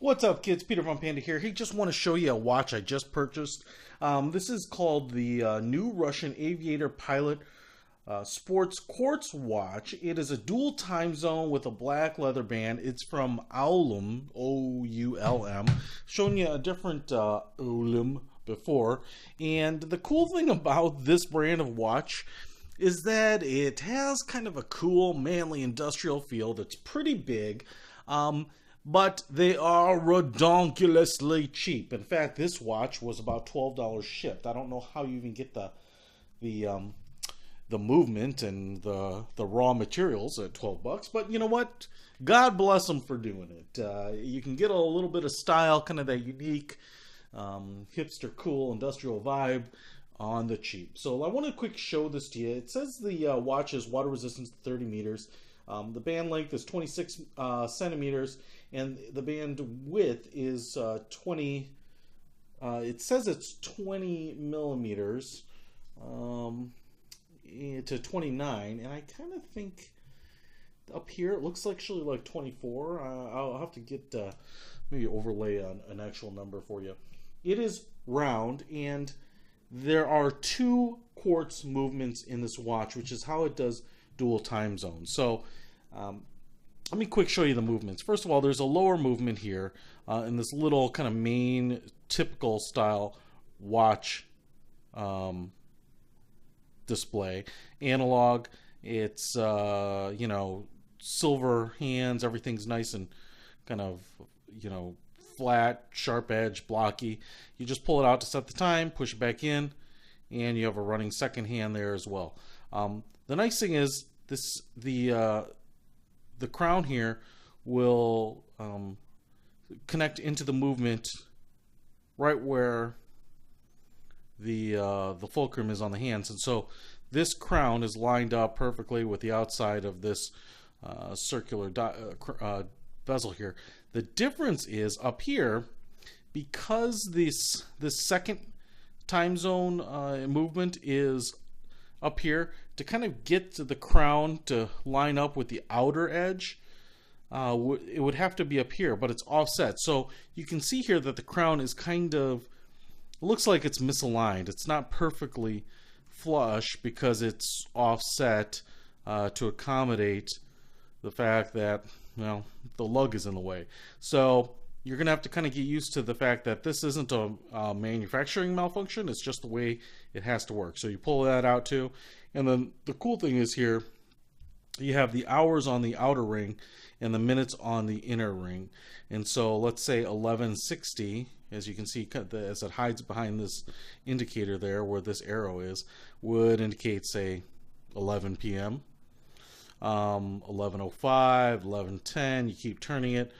What's up, kids? Peter from Panda here. Hey, just want to show you a watch I just purchased. This is called the new Russian Aviator Pilot Sports Quartz watch. It is a dual time zone with a black leather band. It's from Oulm, O-U-L-M. Shown you a different Oulm before. And the cool thing about this brand of watch is that it has kind of a cool, manly, industrial feel that's pretty big. But they are redonkulously cheap. In fact, this watch was about $12 shipped. I don't know how you even get the movement and the raw materials at 12 bucks, but you know what? God bless them for doing it. You can get a little bit of style, kind of that unique hipster, cool, industrial vibe on the cheap. So I want to quick show this to you. It says the watch is water resistant to 30 meters. The band length is 26 centimeters, and the band width is 20. It says it's 20 millimeters to 29, and I kind of think up here it looks actually like 24. I'll have to get maybe overlay an actual number for you. It is round, and there are two quartz movements in this watch, which is how it does dual time zones. So let me quick show you the movements. First of all, there's a lower movement here in this little kind of main typical style watch display. Analog, it's you know, silver hands, everything's nice and kind of, you know, flat, sharp edge, blocky. You just pull it out to set the time, push it back in, and you have a running second hand there as well. The nice thing is the crown here will connect into the movement right where the fulcrum is on the hands, and so this crown is lined up perfectly with the outside of this circular bezel here. The difference is up here, because this second time zone movement is up here, to kind of get to the crown to line up with the outer edge, it would have to be up here, but it's offset. So you can see here that the crown is kind of, looks like it's misaligned. It's not perfectly flush because it's offset to accommodate the fact that, well, the lug is in the way. So you're going to have to kind of get used to the fact that this isn't a manufacturing malfunction. It's just the way it has to work. So you pull that out too. And then the cool thing is here, you have the hours on the outer ring and the minutes on the inner ring. And so let's say 11:60, as you can see, as it hides behind this indicator there where this arrow is, would indicate, say, 11 p.m. 11:05, 11:10, you keep turning it.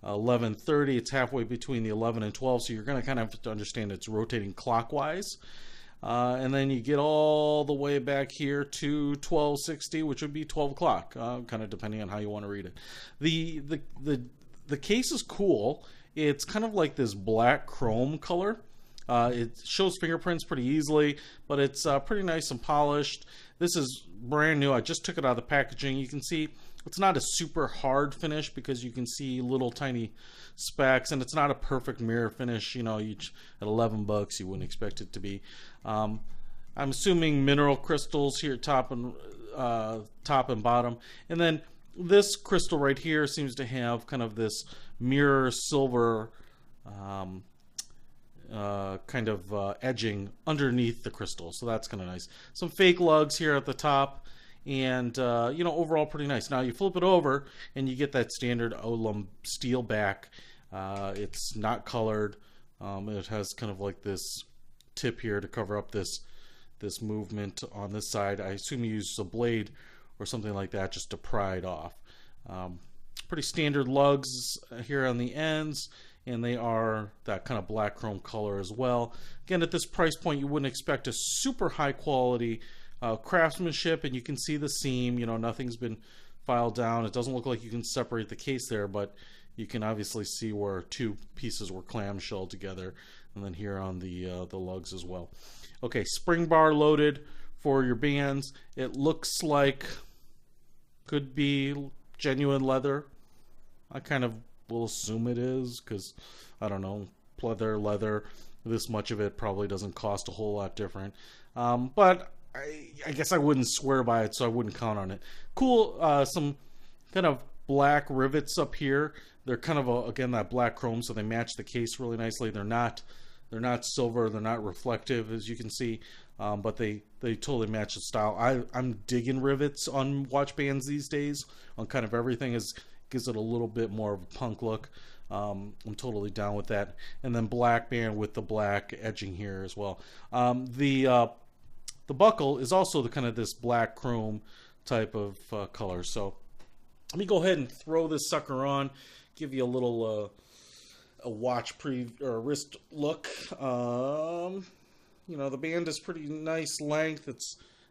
11:30, it's halfway between the 11 and 12, so you're going to kind of have to understand it's rotating clockwise. And then you get all the way back here to 12:60, which would be 12 o'clock, kind of depending on how you want to read it. The case is cool. It's kind of like this black chrome color. It shows fingerprints pretty easily, but it's pretty nice and polished. This is brand new. I just took it out of the packaging. You can see it's not a super hard finish because you can see little tiny specks, and it's not a perfect mirror finish. You know, at 11 bucks, you wouldn't expect it to be. I'm assuming mineral crystals here, top and bottom, and then this crystal right here seems to have kind of this mirror silver kind of edging underneath the crystal, so that's kind of nice. Some fake lugs here at the top, and you know, overall pretty nice. Now you flip it over and you get that standard Oulm steel back. It's not colored. It has kind of like this tip here to cover up this movement on this side. I assume you use a blade or something like that just to pry it off. Pretty standard lugs here on the ends, and they are that kind of black chrome color as well. Again, at this price point, you wouldn't expect a super high quality craftsmanship, and you can see the seam. You know, nothing's been filed down. It doesn't look like you can separate the case there, but you can obviously see where two pieces were clamshelled together, and then here on the lugs as well. Okay, spring bar loaded for your bands. It looks like could be genuine leather. I kind of will assume it is, because I don't know, leather, this much of it probably doesn't cost a whole lot different. But I guess I wouldn't swear by it, so I wouldn't count on it. Cool, some kind of black rivets up here. They're kind of again that black chrome, so they match the case really nicely. They're not silver, they're not reflective, as you can see, but they totally match the style. I'm digging rivets on watch bands these days. On kind of everything, gives it a little bit more of a punk look. I'm totally down with that. And then black band with the black edging here as well. The buckle is also the kind of this black chrome type of color. So let me go ahead and throw this sucker on, give you a little a watch or wrist look. You know, the band is pretty nice length.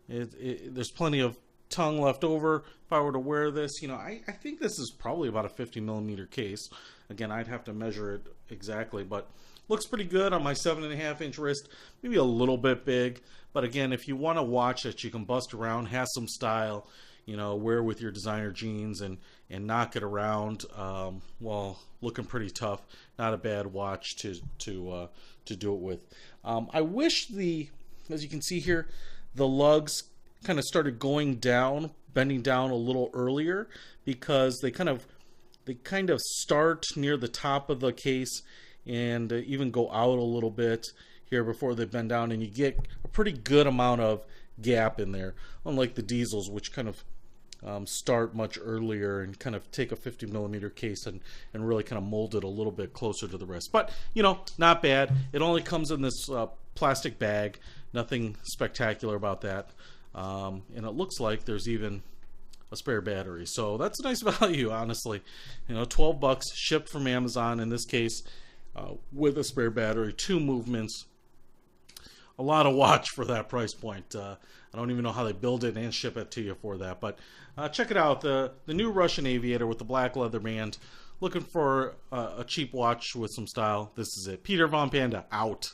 There's plenty of tongue left over. If I were to wear this, you know, I think this is probably about a 50 millimeter case. Again, I'd have to measure it exactly, but looks pretty good on my 7.5-inch wrist. Maybe a little bit big, but again, if you want a watch that you can bust around, has some style, you know, wear with your designer jeans and knock it around, well, looking pretty tough. Not a bad watch to do it with. I wish as you can see here, the lugs kind of started going down, bending down a little earlier, because they kind of start near the top of the case and even go out a little bit here before they bend down, and you get a pretty good amount of gap in there, unlike the diesels, which kind of start much earlier and kind of take a 50 millimeter case and really kind of mold it a little bit closer to the wrist. But, you know, not bad. It only comes in this plastic bag. Nothing spectacular about that. And it looks like there's even a spare battery. So that's a nice value, honestly. You know, $12 shipped from Amazon in this case, with a spare battery, 2 movements. A lot of watch for that price point. I don't even know how they build it and ship it to you for that. But check it out, the new Russian Aviator with the black leather band. Looking for a cheap watch with some style. This is it. Peter Von Panda, out.